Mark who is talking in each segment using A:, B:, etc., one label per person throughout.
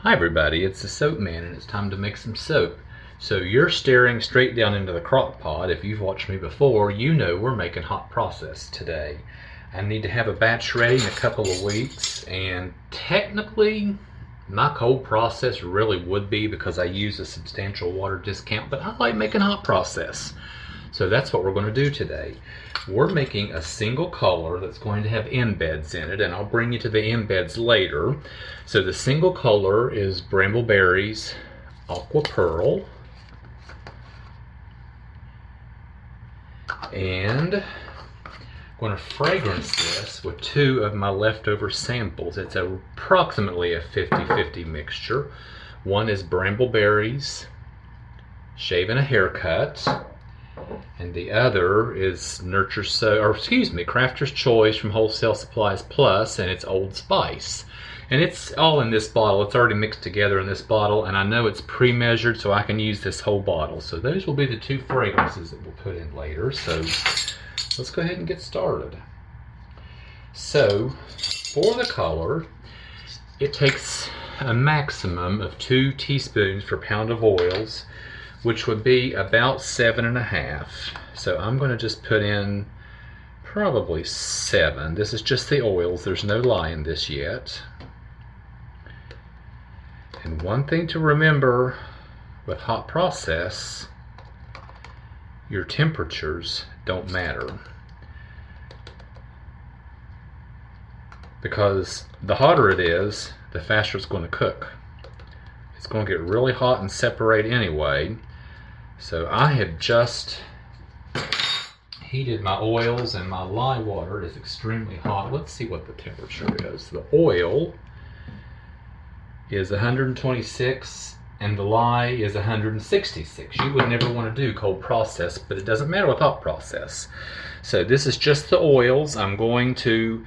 A: Hi everybody, it's the Soap Man and it's time to make some soap. So you're staring straight down into the crock pot. If you've watched me before, you know we're making hot process today. I need to have a batch ready in a couple of weeks, and technically my cold process really would be because I use a substantial water discount, but I like making hot process. So that's what we're going to do today. We're making a single color that's going to have embeds in it, and I'll bring you to the embeds later. So the single color is Brambleberries Aqua Pearl. And I'm going to fragrance this with two of my leftover samples. It's approximately a 50-50 mixture. One is Brambleberries Shave and a Haircut, and the other is Crafter's Choice from Wholesale Supplies Plus, and it's Old Spice. And it's all in this bottle. It's already mixed together in this bottle, and I know it's pre-measured, so I can use this whole bottle. So those will be the two fragrances that we'll put in later. So let's go ahead and get started. So for the color, it takes a maximum of 2 teaspoons per pound of oils, which would be about 7.5. So I'm going to just put in probably 7. This is just the oils. There's no lye in this yet. And one thing to remember with hot process, your temperatures don't matter. Because the hotter it is, the faster it's going to cook. It's going to get really hot and separate anyway. So I have just heated my oils, and my lye water is extremely hot. Let's see what the temperature is. The oil is 126 and the lye is 166. You would never want to do cold process, but it doesn't matter with hot process. So this is just the oils. I'm going to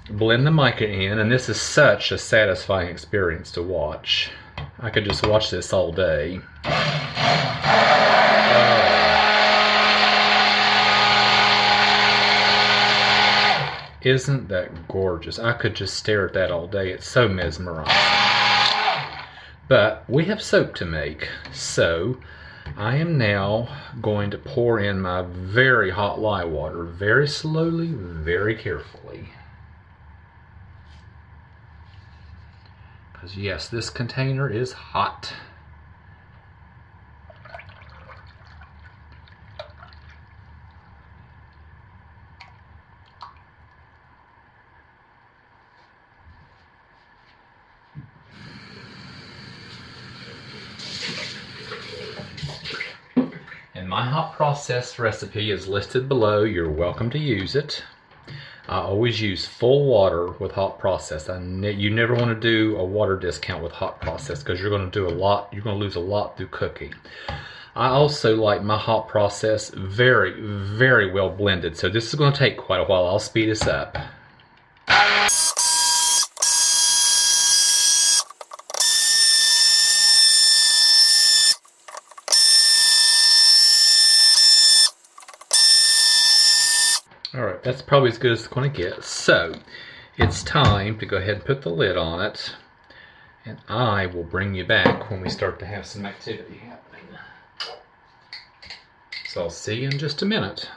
A: blend the mica in, and this is such a satisfying experience to watch. I could just watch this all day. Isn't that gorgeous? I could just stare at that all day. It's so mesmerizing. But we have soap to make, so I am now going to pour in my very hot lye water, very slowly, very carefully. Because yes, this container is hot. And my hot process recipe is listed below. You're welcome to use it. I always use full water with hot process. You never want to do a water discount with hot process because you're going to do a lot. You're going to lose a lot through cooking. I also like my hot process very, very well blended. So this is going to take quite a while. I'll speed this up. Alright, that's probably as good as it's going to get. So, it's time to go ahead and put the lid on it. And I will bring you back when we start to have some activity happening. So I'll see you in just a minute.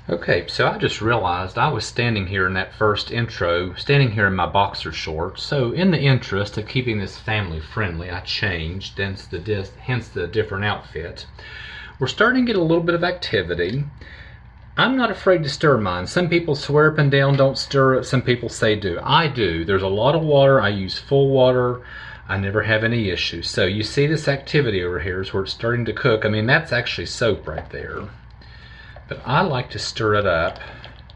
A: Okay, so I just realized I was standing here in that first intro, standing here in my boxer shorts. So in the interest of keeping this family friendly, I changed, hence the different outfit. We're starting to get a little bit of activity. I'm not afraid to stir mine. Some people swear up and down don't stir it. Some people say do. I do. There's a lot of water. I use full water. I never have any issues. So you see this activity over here is where it's starting to cook. I mean, that's actually soap right there. But I like to stir it up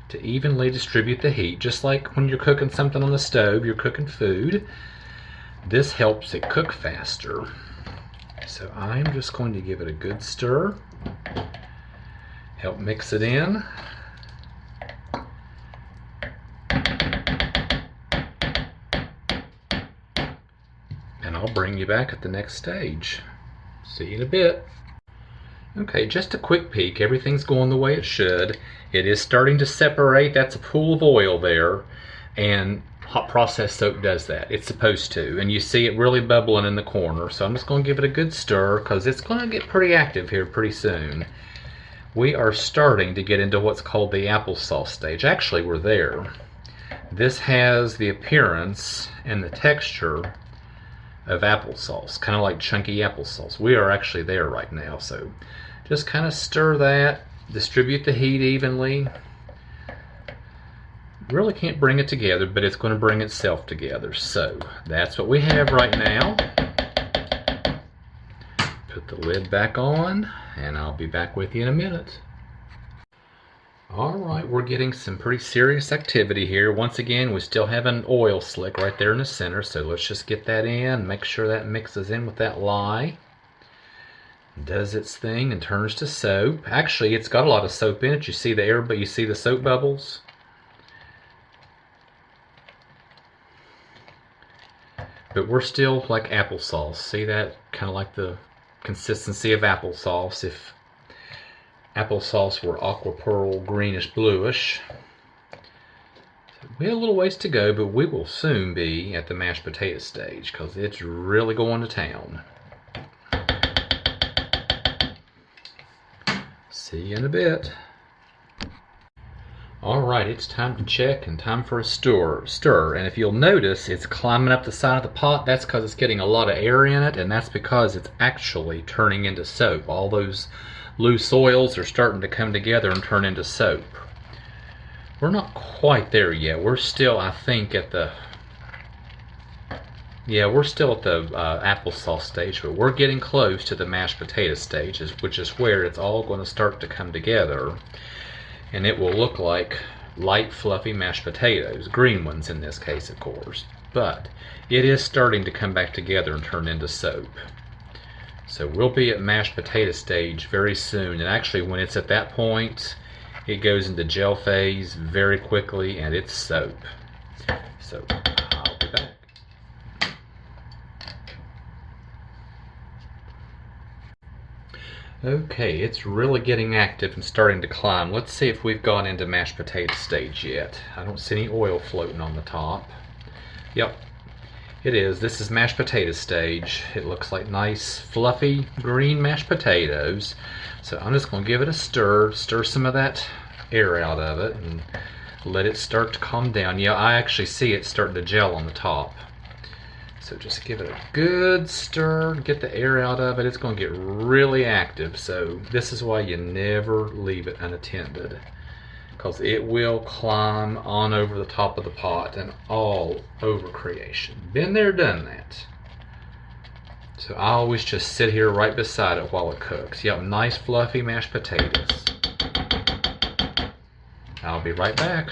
A: to evenly distribute the heat. Just like when you're cooking something on the stove, you're cooking food. This helps it cook faster. So I'm just going to give it a good stir, help mix it in. And I'll bring you back at the next stage. See you in a bit. Okay, just a quick peek. Everything's going the way it should. It is starting to separate. That's a pool of oil there. And hot processed soap does that. It's supposed to. And you see it really bubbling in the corner. So I'm just going to give it a good stir because it's going to get pretty active here pretty soon. We are starting to get into what's called the applesauce stage. Actually, we're there. This has the appearance and the texture of applesauce, kind of like chunky applesauce. We are actually there right now. So just kind of stir that, distribute the heat evenly. Really can't bring it together, but it's going to bring itself together. So that's what we have right now. Put the lid back on, and I'll be back with you in a minute. Alright, we're getting some pretty serious activity here. Once again, we still have an oil slick right there in the center, so let's just get that in, make sure that mixes in with that lye. Does its thing and turns to soap. Actually, it's got a lot of soap in it. You see the air, but you see the soap bubbles? But we're still like applesauce. See that? Kind of like the consistency of applesauce. If applesauce were aqua pearl, greenish, bluish. We have a little ways to go, but we will soon be at the mashed potato stage because it's really going to town. See you in a bit. Alright, it's time to check and time for a stir. And if you'll notice, it's climbing up the side of the pot. That's because it's getting a lot of air in it, and that's because it's actually turning into soap. All those loose oils are starting to come together and turn into soap. We're not quite there yet. We're still, I think, at the... Yeah, we're still at the applesauce stage, but we're getting close to the mashed potato stage, which is where it's all going to start to come together. And it will look like light, fluffy mashed potatoes. Green ones in this case, of course. But it is starting to come back together and turn into soap. So we'll be at mashed potato stage very soon. And actually, when it's at that point, it goes into gel phase very quickly, and it's soap. So I'll be back. Okay, it's really getting active and starting to climb. Let's see if we've gone into mashed potato stage yet. I don't see any oil floating on the top. Yep, it is. This is mashed potato stage. It looks like nice, fluffy, green mashed potatoes. So I'm just going to give it a stir some of that air out of it, and let it start to calm down. Yeah, I actually see it starting to gel on the top. So just give it a good stir, get the air out of it. It's going to get really active. So this is why you never leave it unattended, because it will climb on over the top of the pot and all over creation. Been there, done that. So I always just sit here right beside it while it cooks. Yep, nice fluffy mashed potatoes. I'll be right back.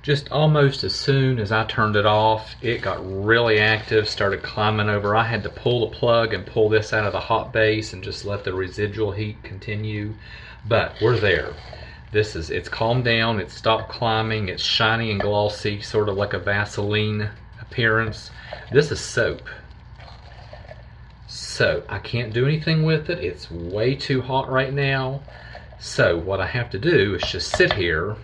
A: Just almost as soon as I turned it off, it got really active, started climbing over. I had to pull the plug and pull this out of the hot base and just let the residual heat continue. But we're there. It's calmed down, it's stopped climbing, it's shiny and glossy, sort of like a Vaseline appearance. This is soap. So I can't do anything with it. It's way too hot right now. So what I have to do is just sit here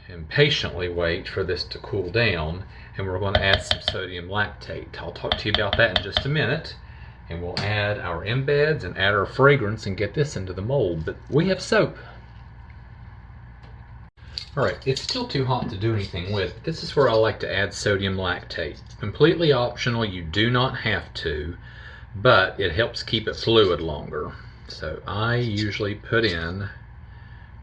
A: and patiently wait for this to cool down, and we're going to add some sodium lactate. I'll talk to you about that in just a minute, and we'll add our embeds and add our fragrance and get this into the mold. But we have soap. Alright, it's still too hot to do anything with. This is where I like to add sodium lactate. Completely optional, you do not have to, but it helps keep it fluid longer. So I usually put in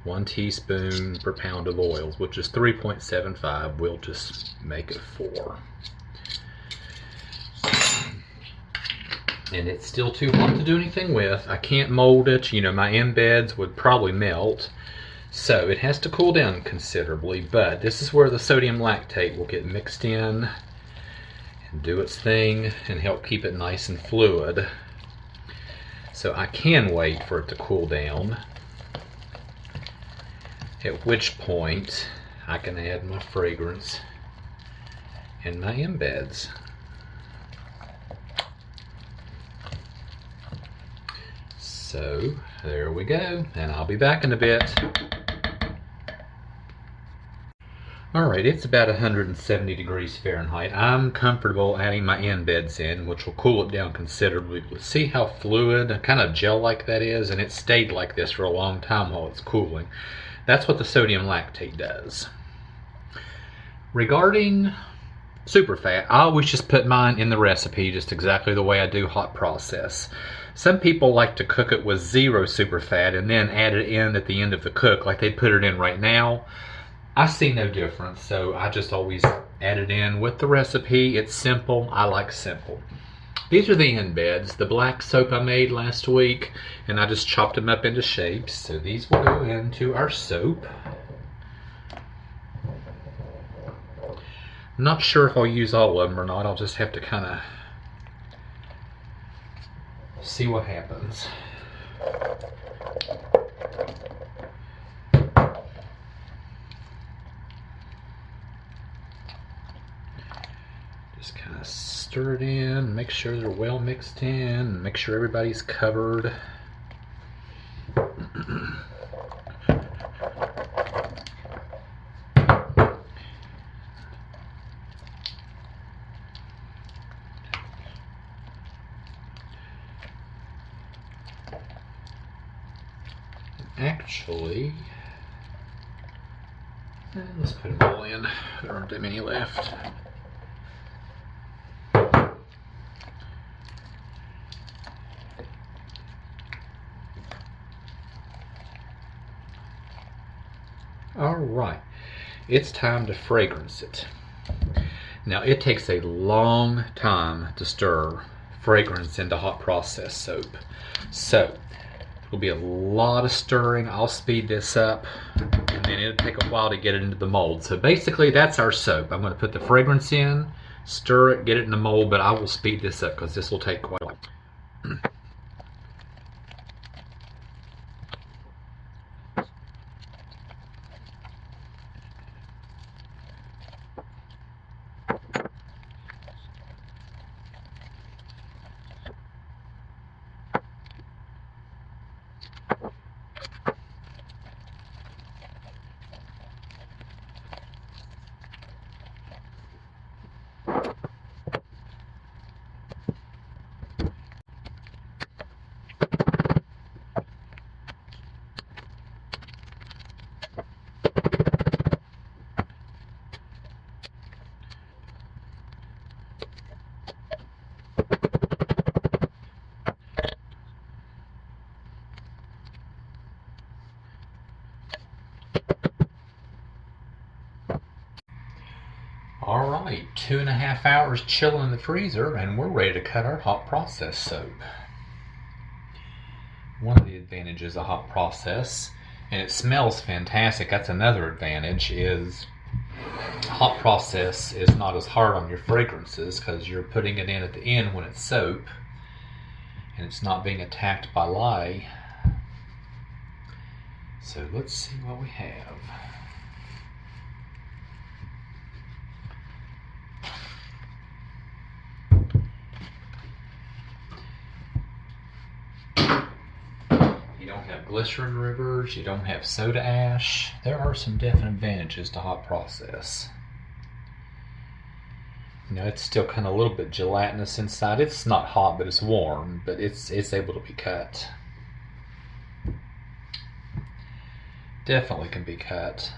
A: 1 teaspoon per pound of oils, which is 3.75. We'll just make it 4. And it's still too hot to do anything with. I can't mold it. You know, my embeds would probably melt. So it has to cool down considerably, but this is where the sodium lactate will get mixed in and do its thing and help keep it nice and fluid. So I can wait for it to cool down, at which point I can add my fragrance and my embeds. So there we go, and I'll be back in a bit. Alright, it's about 170 degrees Fahrenheit. I'm comfortable adding my embeds in, which will cool it down considerably. See how fluid, kind of gel-like that is? And it stayed like this for a long time while it's cooling. That's what the sodium lactate does. Regarding superfat, I always just put mine in the recipe just exactly the way I do hot process. Some people like to cook it with 0 superfat and then add it in at the end of the cook like they put it in right now. I see no difference, so I just always add it in with the recipe. It's simple. I like simple. These are the embeds, the black soap I made last week, and I just chopped them up into shapes. So these will go into our soap. I'm not sure if I'll use all of them or not. I'll just have to kind of see what happens. Just kind of stir it in, make sure they're well mixed in, make sure everybody's covered. Actually, let's put them all in. There aren't that many left. Alright, it's time to fragrance it. Now it takes a long time to stir fragrance into hot process soap. So there'll be a lot of stirring. I'll speed this up and then it'll take a while to get it into the mold. So basically that's our soap. I'm going to put the fragrance in, stir it, get it in the mold, but I will speed this up because this will take quite a while. Alright, 2.5 hours chilling in the freezer and we're ready to cut our hot process soap. One of the advantages of hot process, and it smells fantastic, that's another advantage, is hot process is not as hard on your fragrances because you're putting it in at the end when it's soap and it's not being attacked by lye. So let's see what we have. You don't have glycerin rivers, you don't have soda ash. There are some definite advantages to hot process. You know, it's still kind of a little bit gelatinous inside. It's not hot, but it's warm, but it's able to be cut. Definitely can be cut.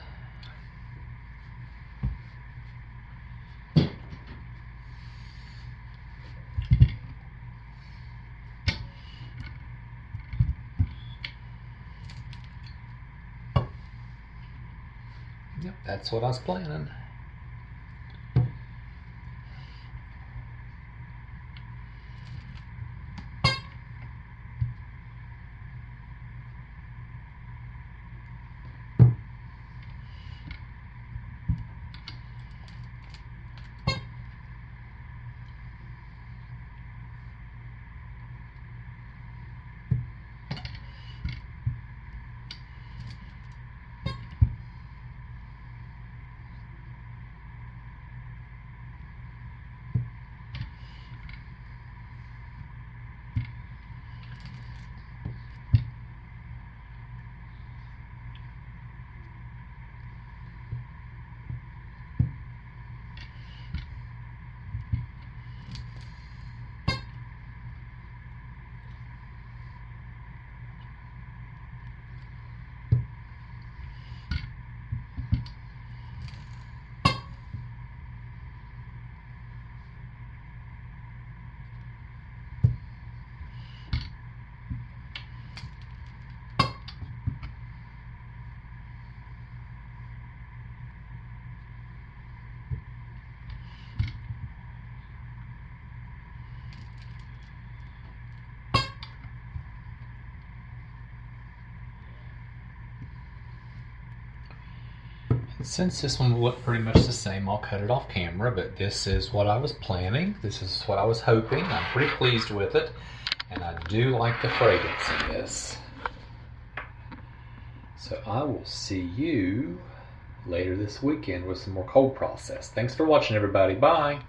A: Yep, that's what I was planning. Since this one will look pretty much the same, I'll cut it off camera, but this is what I was planning. This is what I was hoping. I'm pretty pleased with it, and I do like the fragrance in this. So I will see you later this weekend with some more cold process. Thanks for watching, everybody. Bye.